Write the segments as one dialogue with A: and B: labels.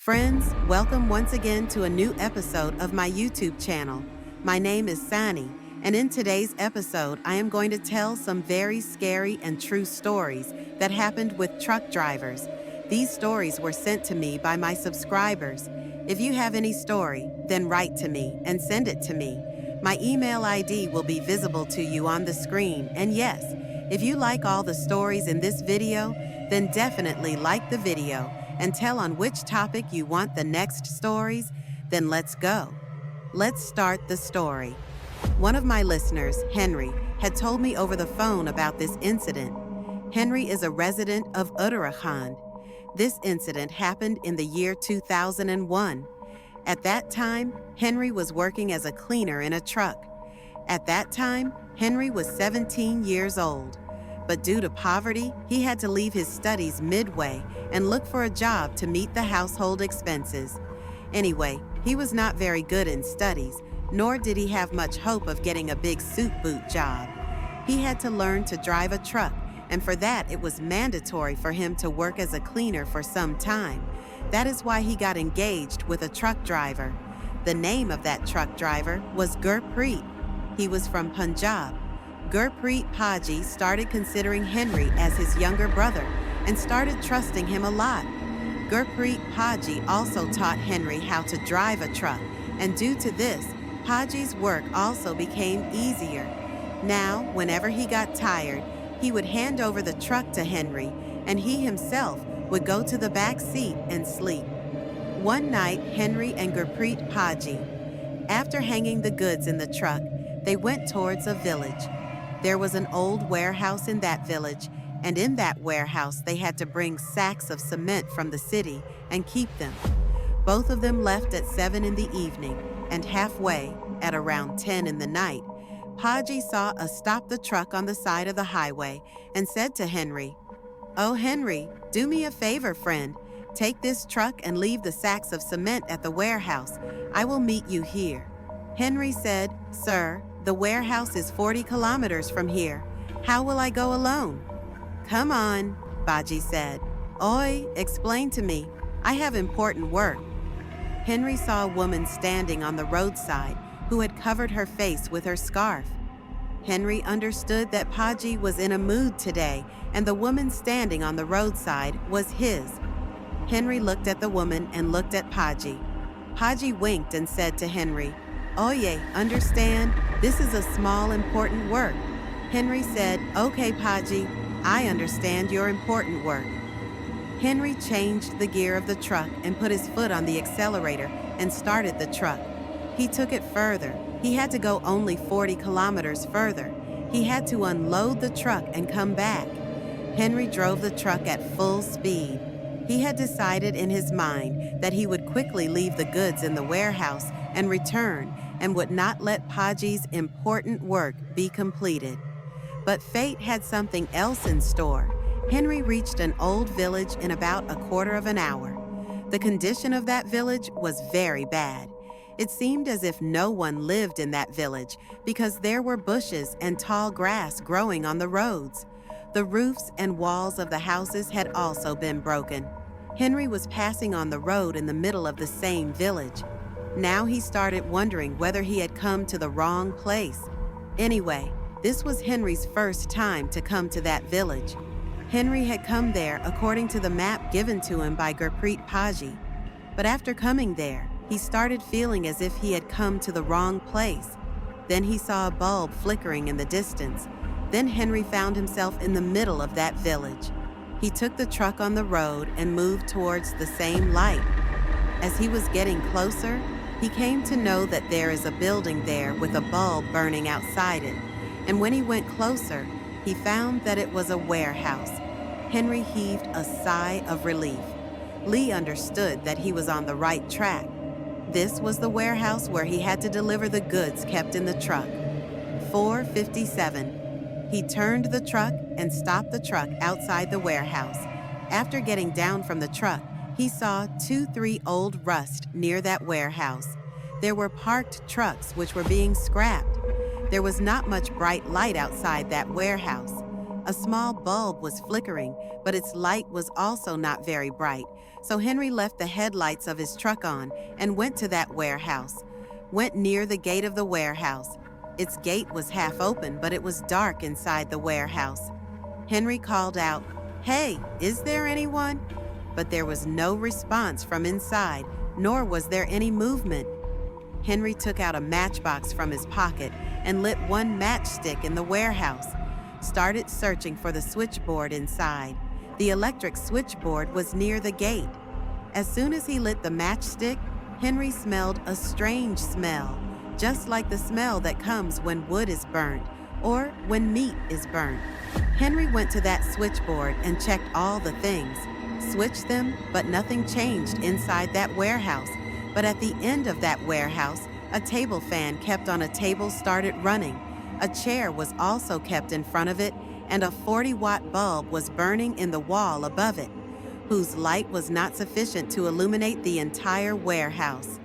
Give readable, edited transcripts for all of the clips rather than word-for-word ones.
A: Friends, welcome once again to a new episode of my YouTube channel. My name is Sani, and in today's episode, I am going to tell some very scary and true stories that happened with truck drivers. These stories were sent to me by my subscribers. If you have any story, then write to me and send it to me. My email ID will be visible to you on the screen, and yes, if you like all the stories in this video, then definitely like the video and tell on which topic you want the next stories, then let's go. Let's start the story. One of my listeners, Henry, had told me over the phone about this incident. Henry is a resident of Uttarakhand. This incident happened in the year 2001. At that time, Henry was working as a cleaner in a truck. At that time, Henry was 17 years old. But due to poverty, he had to leave his studies midway and look for a job to meet the household expenses. Anyway, he was not very good in studies, nor did he have much hope of getting a big suit boot job. He had to learn to drive a truck, and for that it was mandatory for him to work as a cleaner for some time. That is why he got engaged with a truck driver. The name of that truck driver was Gurpreet. He was from Punjab. Gurpreet Paji started considering Henry as his younger brother and started trusting him a lot. Gurpreet Paji also taught Henry how to drive a truck, and due to this, Paji's work also became easier. Now, whenever he got tired, he would hand over the truck to Henry, and he himself would go to the back seat and sleep. One night, Henry and Gurpreet Paji, after hanging the goods in the truck, they went towards a village. There was an old warehouse in that village, and in that warehouse they had to bring sacks of cement from the city and keep them. Both of them left at 7 in the evening, and halfway, at around 10 in the night, Paji saw a stop the truck on the side of the highway and said to Henry, "Oh Henry, do me a favor, friend. Take this truck and leave the sacks of cement at the warehouse. I will meet you here." Henry said, "Sir, the warehouse is 40 kilometers from here. How will I go alone?" "Come on," Paji said. "Oi, explain to me. I have important work." Henry saw a woman standing on the roadside who had covered her face with her scarf. Henry understood that Paji was in a mood today, and the woman standing on the roadside was his. Henry looked at the woman and looked at Paji. Paji winked and said to Henry, "Oye, understand? This is a small, important work." Henry said, "Okay, Paji, I understand your important work." Henry changed the gear of the truck and put his foot on the accelerator and started the truck. He took it further. He had to go only 40 kilometers further. He had to unload the truck and come back. Henry drove the truck at full speed. He had decided in his mind that he would quickly leave the goods in the warehouse and return and would not let Paji's important work be completed. But fate had something else in store. Henry reached an old village in about a quarter of an hour. The condition of that village was very bad. It seemed as if no one lived in that village because there were bushes and tall grass growing on the roads. The roofs and walls of the houses had also been broken. Henry was passing on the road in the middle of the same village. Now he started wondering whether he had come to the wrong place. Anyway, this was Henry's first time to come to that village. Henry had come there according to the map given to him by Gurpreet Paji. But after coming there, he started feeling as if he had come to the wrong place. Then he saw a bulb flickering in the distance. Then Henry found himself in the middle of that village. He took the truck on the road and moved towards the same light. As he was getting closer, he came to know that there is a building there with a bulb burning outside it. And when he went closer, he found that it was a warehouse. Henry heaved a sigh of relief. Lee understood that he was on the right track. This was the warehouse where he had to deliver the goods kept in the truck. 4:57. He turned the truck and stopped the truck outside the warehouse. After getting down from the truck, he saw 2-3 old rust near that warehouse. There were parked trucks which were being scrapped. There was not much bright light outside that warehouse. A small bulb was flickering, but its light was also not very bright, so Henry left the headlights of his truck on and went to that warehouse. Went near the gate of the warehouse. Its gate was half open, but it was dark inside the warehouse. Henry called out, "Hey, is there anyone?" But there was no response from inside, nor was there any movement. Henry took out a matchbox from his pocket and lit one matchstick in the warehouse. Started searching for the switchboard inside. The electric switchboard was near the gate. As soon as he lit the matchstick, Henry smelled a strange smell, just like the smell that comes when wood is burnt or when meat is burnt. Henry went to that switchboard and checked all the things, switched them, but nothing changed inside that warehouse. But at the end of that warehouse, a table fan kept on a table started running. A chair was also kept in front of it, and a 40-watt bulb was burning in the wall above it, whose light was not sufficient to illuminate the entire warehouse.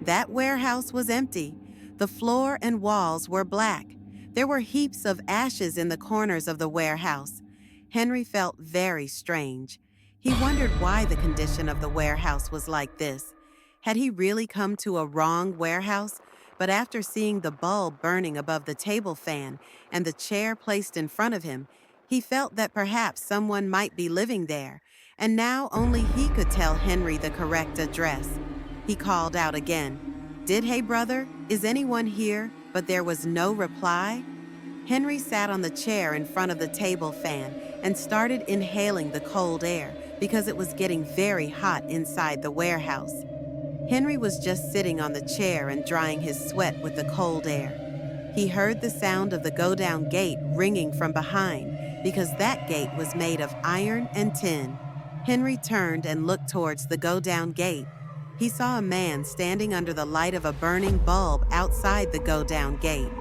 A: That warehouse was empty. The floor and walls were black. There were heaps of ashes in the corners of the warehouse. Henry felt very strange. He wondered why the condition of the warehouse was like this. Had he really come to a wrong warehouse? But after seeing the bulb burning above the table fan and the chair placed in front of him, he felt that perhaps someone might be living there, and now only he could tell Henry the correct address. He called out again, "Did hey brother, is anyone here?" But there was no reply. Henry sat on the chair in front of the table fan and started inhaling the cold air because it was getting very hot inside the warehouse. Henry was just sitting on the chair and drying his sweat with the cold air. He heard the sound of the go-down gate ringing from behind because that gate was made of iron and tin. Henry turned and looked towards the go-down gate. He saw a man standing under the light of a burning bulb outside the go-down gate.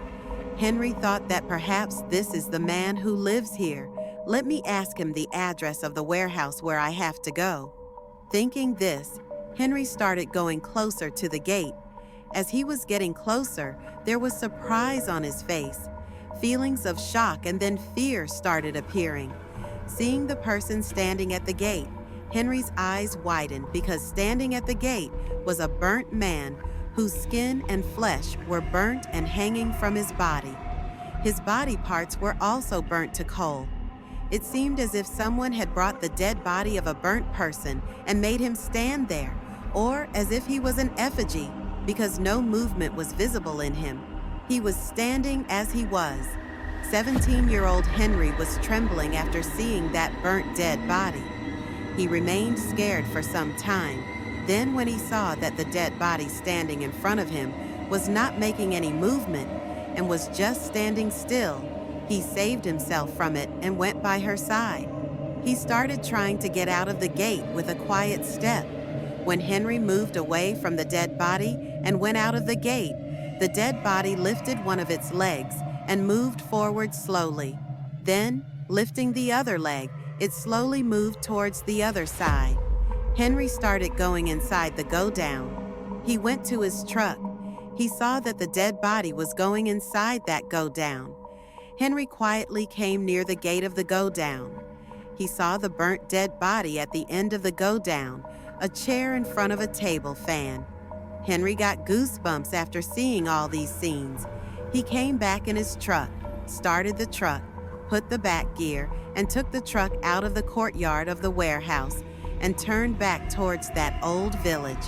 A: Henry thought that perhaps this is the man who lives here. Let me ask him the address of the warehouse where I have to go. Thinking this, Henry started going closer to the gate. As he was getting closer, there was surprise on his face. Feelings of shock and then fear started appearing. Seeing the person standing at the gate, Henry's eyes widened because standing at the gate was a burnt man whose skin and flesh were burnt and hanging from his body. His body parts were also burnt to coal. It seemed as if someone had brought the dead body of a burnt person and made him stand there, or as if he was an effigy, because no movement was visible in him. He was standing as he was. 17-year-old Henry was trembling after seeing that burnt dead body. He remained scared for some time. Then when he saw that the dead body standing in front of him was not making any movement and was just standing still, he saved himself from it and went by her side. He started trying to get out of the gate with a quiet step. When Henry moved away from the dead body and went out of the gate, the dead body lifted one of its legs and moved forward slowly. Then, lifting the other leg, it slowly moved towards the other side. Henry started going inside the go-down. He went to his truck. He saw that the dead body was going inside that go-down. Henry quietly came near the gate of the go-down. He saw the burnt dead body at the end of the go-down, a chair in front of a table fan. Henry got goosebumps after seeing all these scenes. He came back in his truck, started the truck, put the back gear, and took the truck out of the courtyard of the warehouse and turned back towards that old village.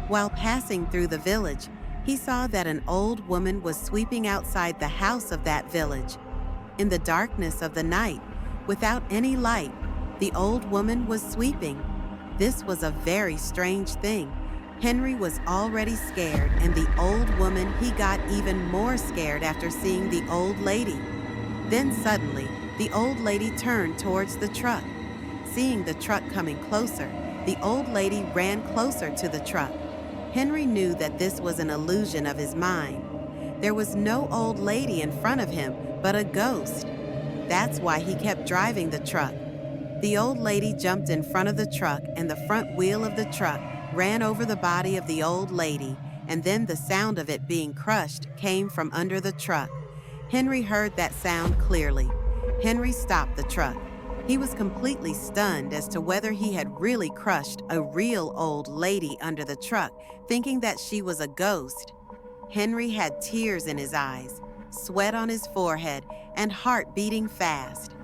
A: While passing through the village, he saw that an old woman was sweeping outside the house of that village. In the darkness of the night, without any light, the old woman was sweeping. This was a very strange thing. Henry was already scared, and the old woman, he got even more scared after seeing the old lady. Then suddenly, the old lady turned towards the truck. Seeing the truck coming closer, the old lady ran closer to the truck. Henry knew that this was an illusion of his mind. There was no old lady in front of him, but a ghost. That's why he kept driving the truck. The old lady jumped in front of the truck, and the front wheel of the truck ran over the body of the old lady, and then the sound of it being crushed came from under the truck. Henry heard that sound clearly. Henry stopped the truck. He was completely stunned as to whether he had really crushed a real old lady under the truck, thinking that she was a ghost. Henry had tears in his eyes, sweat on his forehead, and heart beating fast.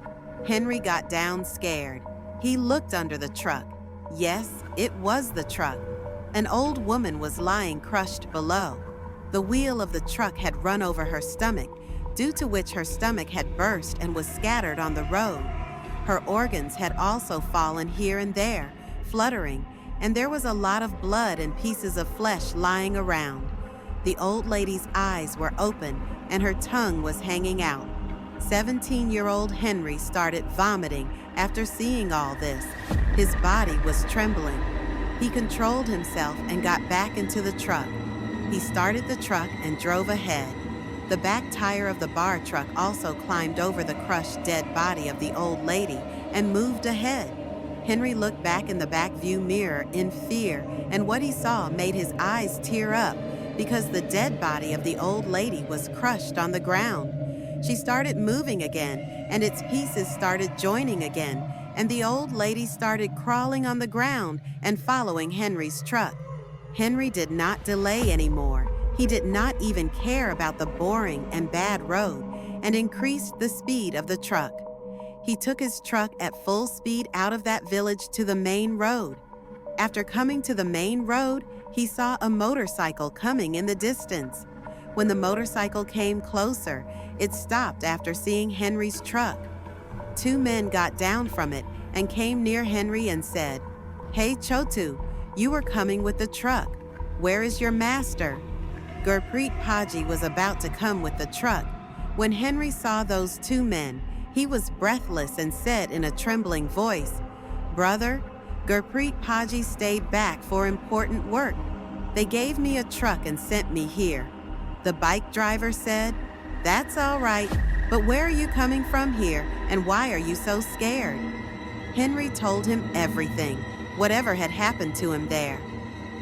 A: Henry got down scared. He looked under the truck. Yes, it was the truck. An old woman was lying crushed below. The wheel of the truck had run over her stomach, due to which her stomach had burst and was scattered on the road. Her organs had also fallen here and there, fluttering, and there was a lot of blood and pieces of flesh lying around. The old lady's eyes were open and her tongue was hanging out. 17-year-old Henry started vomiting after seeing all this. His body was trembling. He controlled himself and got back into the truck. He started the truck and drove ahead. The back tire of the bar truck also climbed over the crushed dead body of the old lady and moved ahead. Henry looked back in the back view mirror in fear, and what he saw made his eyes tear up because the dead body of the old lady was crushed on the ground. She started moving again, and its pieces started joining again, and the old lady started crawling on the ground and following Henry's truck. Henry did not delay anymore. He did not even care about the boring and bad road and increased the speed of the truck. He took his truck at full speed out of that village to the main road. After coming to the main road, he saw a motorcycle coming in the distance. When the motorcycle came closer, it stopped after seeing Henry's truck. Two men got down from it and came near Henry and said, "Hey Chotu, you were coming with the truck. Where is your master?" Gurpreet Paji was about to come with the truck. When Henry saw those two men, he was breathless and said in a trembling voice, "Brother, Gurpreet Paji stayed back for important work. They gave me a truck and sent me here." The bike driver said, "That's all right, but where are you coming from here and why are you so scared?" Henry told him everything, whatever had happened to him there.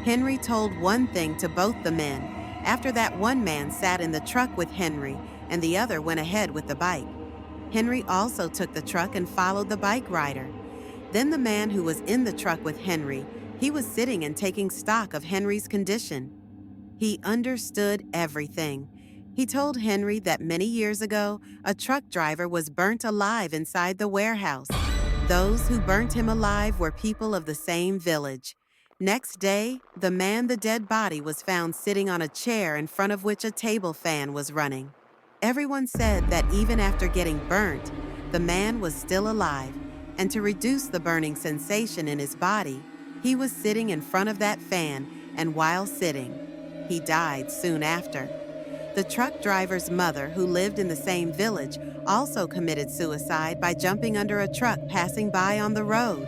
A: Henry told one thing to both the men. After that, one man sat in the truck with Henry and the other went ahead with the bike. Henry also took the truck and followed the bike rider. Then the man who was in the truck with Henry, he was sitting and taking stock of Henry's condition. He understood everything. He told Henry that many years ago, a truck driver was burnt alive inside the warehouse. Those who burnt him alive were people of the same village. Next day, the dead body was found sitting on a chair in front of which a table fan was running. Everyone said that even after getting burnt, the man was still alive, and to reduce the burning sensation in his body, he was sitting in front of that fan, and while sitting, he died soon after. The truck driver's mother, who lived in the same village, also committed suicide by jumping under a truck passing by on the road.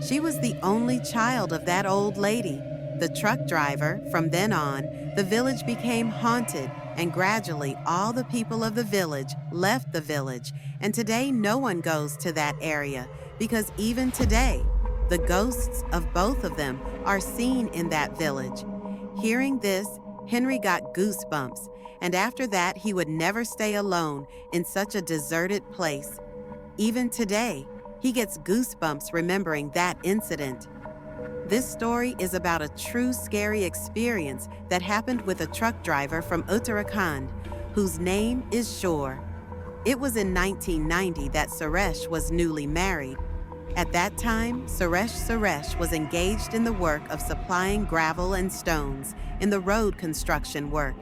A: She was the only child of that old lady. The truck driver, from then on, the village became haunted, and gradually all the people of the village left the village, and today no one goes to that area because even today, the ghosts of both of them are seen in that village. Hearing this, Henry got goosebumps, and after that he would never stay alone in such a deserted place. Even today, he gets goosebumps remembering that incident. This story is about a true scary experience that happened with a truck driver from Uttarakhand, whose name is Shore. It was in 1990 that Suresh was newly married. At that time, Suresh was engaged in the work of supplying gravel and stones in the road construction work.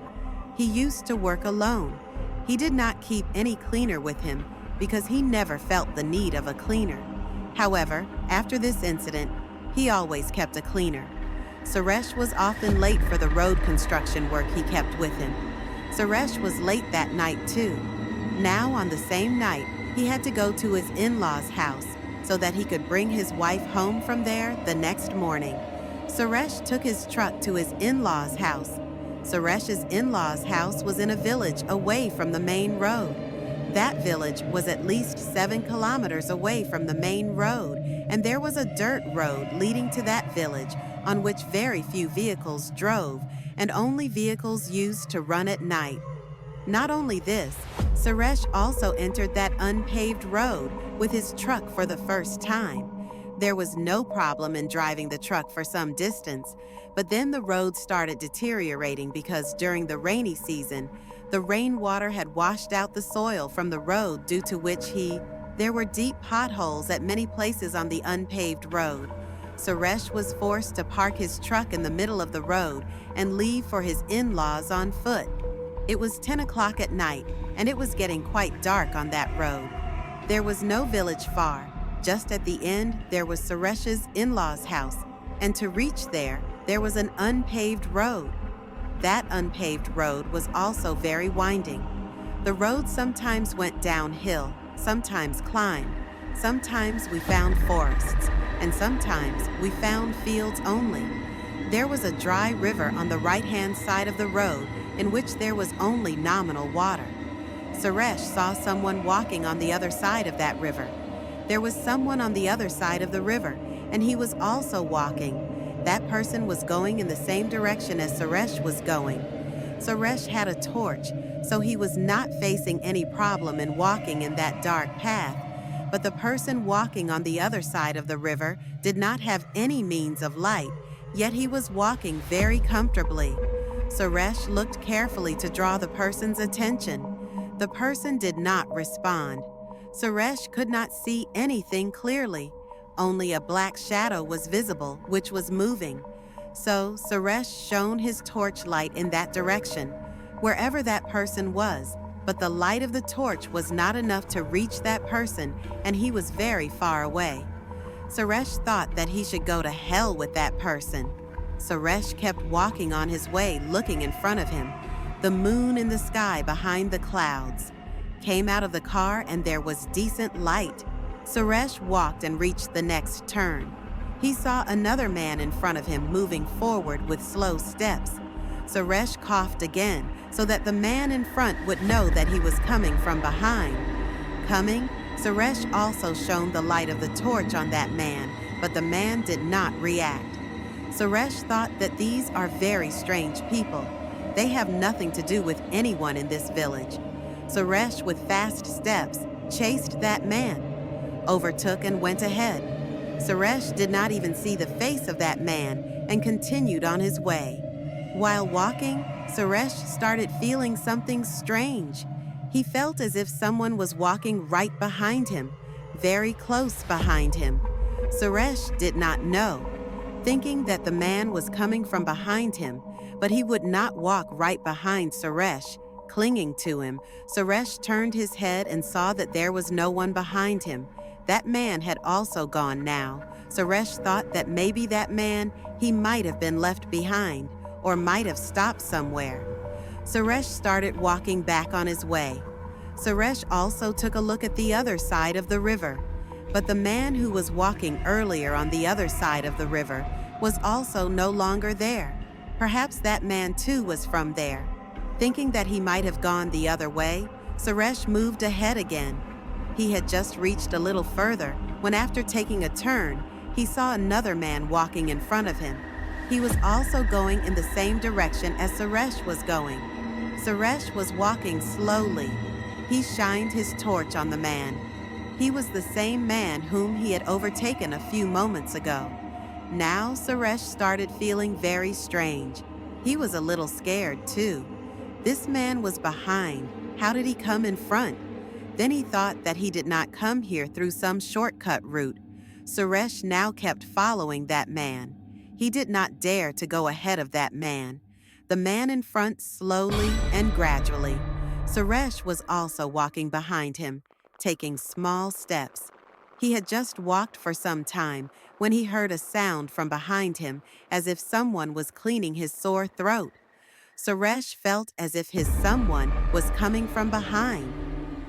A: He used to work alone. He did not keep any cleaner with him because he never felt the need of a cleaner. However, after this incident, he always kept a cleaner. Suresh was often late for the road construction work he kept with him. Suresh was late that night too. Now, on the same night, he had to go to his in-laws' house so that he could bring his wife home from there the next morning. Suresh took his truck to his in-laws' house. Suresh's in-laws' house was in a village away from the main road. That village was at least 7 kilometers away from the main road, and there was a dirt road leading to that village on which very few vehicles drove, and only vehicles used to run at night. Not only this, Suresh also entered that unpaved road with his truck for the first time. There was no problem in driving the truck for some distance, but then the road started deteriorating because during the rainy season, the rainwater had washed out the soil from the road, due to which there were deep potholes at many places on the unpaved road. Suresh was forced to park his truck in the middle of the road and leave for his in-laws on foot. It was 10 o'clock at night, and it was getting quite dark on that road. There was no village far. Just at the end, there was Suresh's in-laws' house, and to reach there was an unpaved road. That unpaved road was also very winding. The road sometimes went downhill, sometimes climbed. Sometimes we found forests, and sometimes we found fields only. There was a dry river on the right-hand side of the road in which there was only nominal water. Suresh saw someone walking on the other side of that river. There was someone on the other side of the river, and he was also walking. That person was going in the same direction as Suresh was going. Suresh had a torch, so he was not facing any problem in walking in that dark path. But the person walking on the other side of the river did not have any means of light, yet he was walking very comfortably. Suresh looked carefully to draw the person's attention. The person did not respond. Suresh could not see anything clearly. Only a black shadow was visible, which was moving. So Suresh shone his torchlight in that direction, wherever that person was, but the light of the torch was not enough to reach that person, and he was very far away. Suresh thought that he should go to hell with that person. Suresh kept walking on his way, looking in front of him. The moon in the sky behind the clouds came out of the car, and there was decent light. Suresh walked and reached the next turn. He saw another man in front of him moving forward with slow steps. Suresh coughed again so that the man in front would know that he was coming from behind. Coming, Suresh also shone the light of the torch on that man, but the man did not react. Suresh thought that these are very strange people. They have nothing to do with anyone in this village. Suresh, with fast steps, chased that man, overtook and went ahead. Suresh did not even see the face of that man and continued on his way. While walking, Suresh started feeling something strange. He felt as if someone was walking right behind him, very close behind him. Suresh did not know, thinking that the man was coming from behind him, but he would not walk right behind Suresh. Clinging to him, Suresh turned his head and saw that there was no one behind him. That man had also gone now. Suresh thought that maybe that man, he might have been left behind, or might have stopped somewhere. Suresh started walking back on his way. Suresh also took a look at the other side of the river. But the man who was walking earlier on the other side of the river was also no longer there. Perhaps that man too was from there. Thinking that he might have gone the other way, Suresh moved ahead again. He had just reached a little further when, after taking a turn, he saw another man walking in front of him. He was also going in the same direction as Suresh was going. Suresh was walking slowly. He shined his torch on the man. He was the same man whom he had overtaken a few moments ago. Now Suresh started feeling very strange. He was a little scared too. This man was behind. How did he come in front? Then he thought that he did not come here through some shortcut route. Suresh now kept following that man. He did not dare to go ahead of that man. The man in front slowly and gradually. Suresh was also walking behind him, taking small steps. He had just walked for some time when he heard a sound from behind him, as if someone was cleaning his sore throat. Suresh felt as if his someone was coming from behind.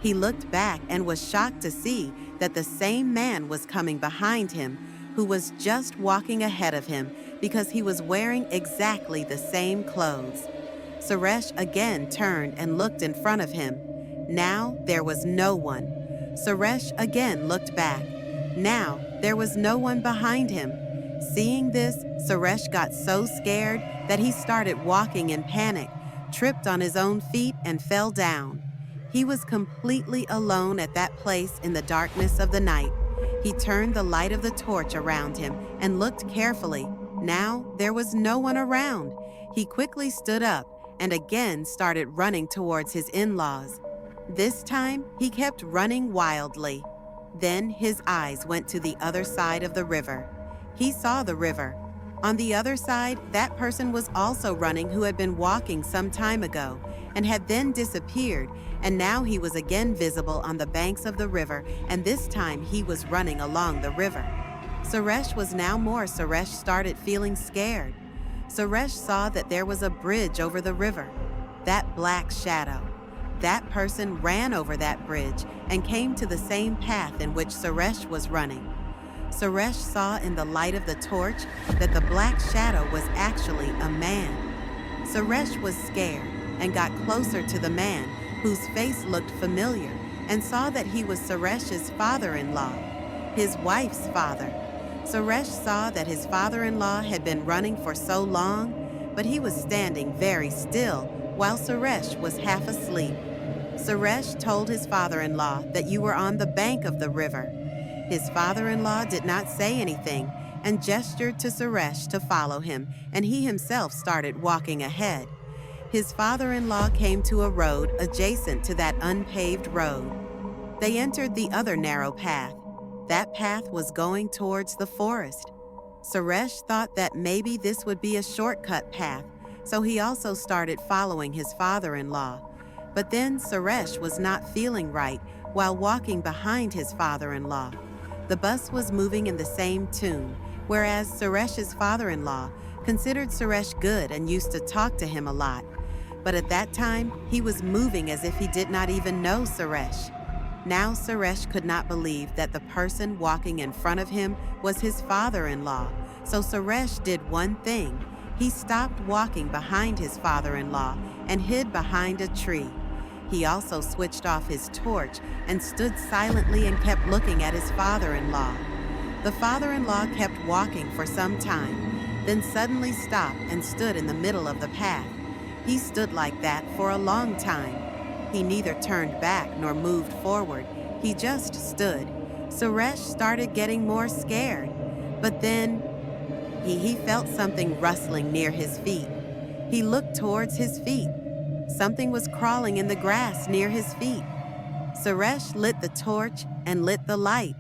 A: He looked back and was shocked to see that the same man was coming behind him, who was just walking ahead of him because he was wearing exactly the same clothes. Suresh again turned and looked in front of him. Now there was no one. Suresh again looked back. Now there was no one behind him. Seeing this, Suresh got so scared that he started walking in panic, tripped on his own feet, and fell down. He was completely alone at that place in the darkness of the night. He turned the light of the torch around him and looked carefully. Now there was no one around. He quickly stood up and again started running towards his in-laws. This time, he kept running wildly. Then his eyes went to the other side of the river. He saw the river. On the other side, that person was also running who had been walking some time ago and had then disappeared, and now he was again visible on the banks of the river, and this time he was running along the river. Suresh started feeling scared. Suresh saw that there was a bridge over the river. That black shadow. That person ran over that bridge and came to the same path in which Suresh was running. Suresh saw in the light of the torch that the black shadow was actually a man. Suresh was scared and got closer to the man, whose face looked familiar, and saw that he was Suresh's father-in-law, his wife's father. Suresh saw that his father-in-law had been running for so long, but he was standing very still while Suresh was half asleep. Suresh told his father-in-law that you were on the bank of the river. His father-in-law did not say anything and gestured to Suresh to follow him, and he himself started walking ahead. His father-in-law came to a road adjacent to that unpaved road. They entered the other narrow path. That path was going towards the forest. Suresh thought that maybe this would be a shortcut path, so he also started following his father-in-law. But then Suresh was not feeling right while walking behind his father-in-law. The bus was moving in the same tune, whereas Suresh's father-in-law considered Suresh good and used to talk to him a lot. But at that time, he was moving as if he did not even know Suresh. Now Suresh could not believe that the person walking in front of him was his father-in-law, so Suresh did one thing. He stopped walking behind his father-in-law and hid behind a tree. He also switched off his torch and stood silently and kept looking at his father-in-law. The father-in-law kept walking for some time, then suddenly stopped and stood in the middle of the path. He stood like that for a long time. He neither turned back nor moved forward. He just stood. Suresh started getting more scared, but then he felt something rustling near his feet. He looked towards his feet. Something was crawling in the grass near his feet. Suresh lit the torch and lit the light.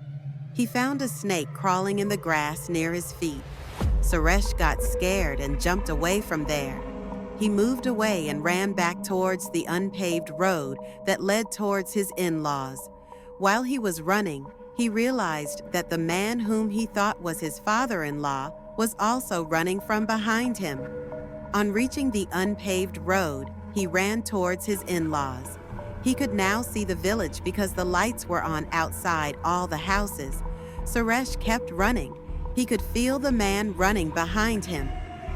A: He found a snake crawling in the grass near his feet. Suresh got scared and jumped away from there. He moved away and ran back towards the unpaved road that led towards his in-laws. While he was running, he realized that the man whom he thought was his father-in-law was also running from behind him. On reaching the unpaved road, he ran towards his in-laws. He could now see the village because the lights were on outside all the houses. Suresh kept running. He could feel the man running behind him.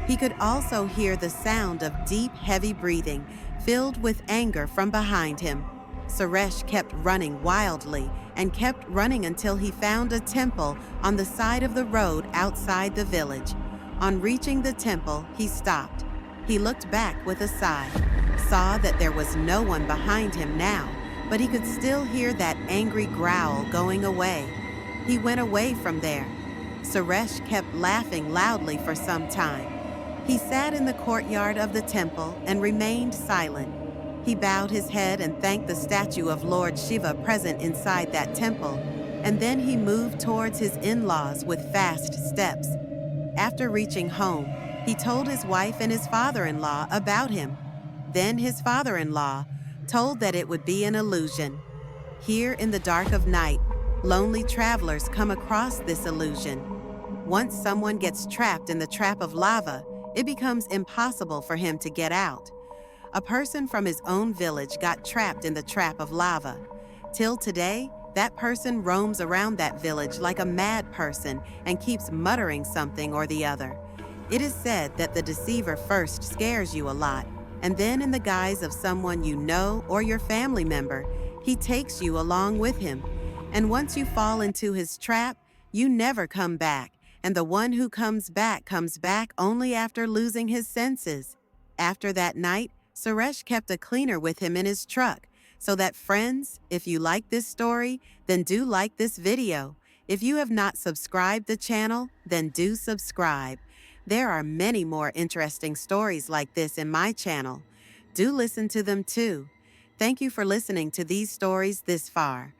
A: He could also hear the sound of deep, heavy breathing, filled with anger from behind him. Suresh kept running wildly and kept running until he found a temple on the side of the road outside the village. On reaching the temple, he stopped. He looked back with a sigh, saw that there was no one behind him now, but he could still hear that angry growl going away. He went away from there. Suresh kept laughing loudly for some time. He sat in the courtyard of the temple and remained silent. He bowed his head and thanked the statue of Lord Shiva present inside that temple, and then he moved towards his in-laws with fast steps. After reaching home, he told his wife and his father-in-law about him. Then his father-in-law told that it would be an illusion. Here in the dark of night, lonely travelers come across this illusion. Once someone gets trapped in the trap of lava, it becomes impossible for him to get out. A person from his own village got trapped in the trap of lava. Till today, that person roams around that village like a mad person and keeps muttering something or the other. It is said that the deceiver first scares you a lot, and then in the guise of someone you know or your family member, he takes you along with him. And once you fall into his trap, you never come back. And the one who comes back only after losing his senses. After that night, Suresh kept a cleaner with him in his truck, So that friends, if you like this story, then do like this video. If you have not subscribed the channel, then do subscribe. There are many more interesting stories like this in my channel. Do listen to them too. Thank you for listening to these stories this far.